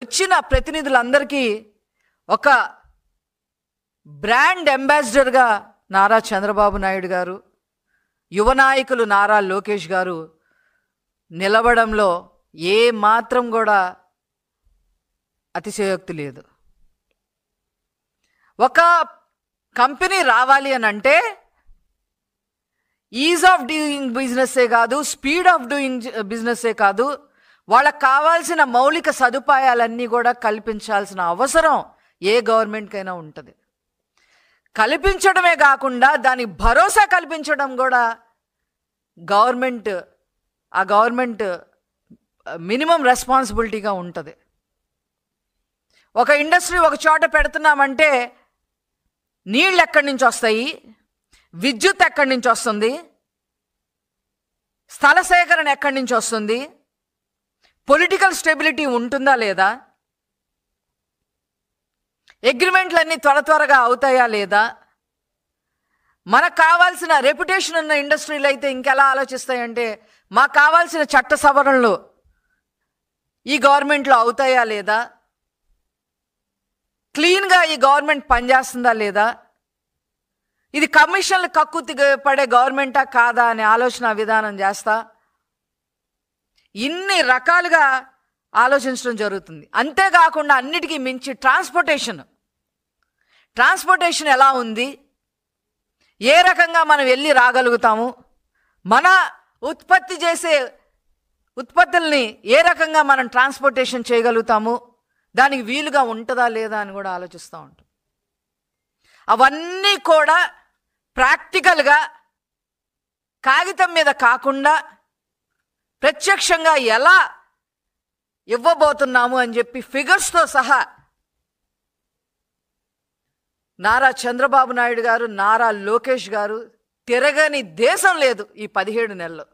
వచ్చిన ప్రతినిధులందరికీ ఒక బ్రాండ్ అంబాసిడర్గా నారా చంద్రబాబు నాయుడు గారు, యువ నాయకులు నారా లోకేష్ గారు నిలవడంలో ఏ మాత్రం కూడా అతిశయోక్తి లేదు. ఒక కంపెనీ రావాలి అని అంటే ఈజ్ ఆఫ్ డూయింగ్ బిజినెస్సే కాదు, స్పీడ్ ఆఫ్ డూయింగ్ బిజినెస్సే కాదు, వాళ్ళకు కావాల్సిన మౌలిక సదుపాయాలన్నీ కూడా కల్పించాల్సిన అవసరం ఏ గవర్నమెంట్కైనా ఉంటుంది. కల్పించడమే కాకుండా దానికి భరోసా కల్పించడం కూడా గవర్నమెంట్ మినిమం రెస్పాన్సిబిలిటీగా ఉంటుంది. ఒక ఇండస్ట్రీ ఒక చోట పెడుతున్నామంటే నీళ్ళు ఎక్కడి నుంచి వస్తాయి, విద్యుత్ ఎక్కడి నుంచి వస్తుంది, స్థల సేకరణ ఎక్కడి నుంచి వస్తుంది, పొలిటికల్ స్టెబిలిటీ ఉంటుందా లేదా, అగ్రిమెంట్లన్నీ త్వరగా అవుతాయా లేదా, మనకు కావాల్సిన రెప్యుటేషన్ ఉన్న ఇండస్ట్రీలు అయితే ఇంకెలా ఆలోచిస్తాయంటే మాకు కావాల్సిన చట్ట సవరణలు ఈ గవర్నమెంట్లో అవుతాయా లేదా, క్లీన్గా ఈ గవర్నమెంట్ పనిచేస్తుందా లేదా, ఇది కమిషన్లు కక్కుతి పడే గవర్నమెంటా కాదా అనే ఆలోచన విధానం చేస్తా ఇన్ని రకాలుగా ఆలోచించడం జరుగుతుంది. అంతేకాకుండా అన్నిటికీ మించి ట్రాన్స్పోర్టేషన్ ఎలా ఉంది, ఏ రకంగా మనం వెళ్ళి రాగలుగుతాము, మన ఉత్పత్తి చేసే ఉత్పత్తుల్ని ఏ రకంగా మనం ట్రాన్స్పోర్టేషన్ చేయగలుగుతాము, దానికి వీలుగా ఉంటుందా లేదా అని కూడా ఆలోచిస్తూ ఉంటాం. అవన్నీ కూడా ప్రాక్టికల్గా కాగితం మీద కాకుండా ప్రత్యక్షంగా ఎలా ఇవ్వబోతున్నాము అని చెప్పి ఫిగర్స్తో సహా నారా చంద్రబాబు నాయుడు గారు, నారా లోకేష్ గారు తిరగని దేశం లేదు ఈ 17 నెలలు.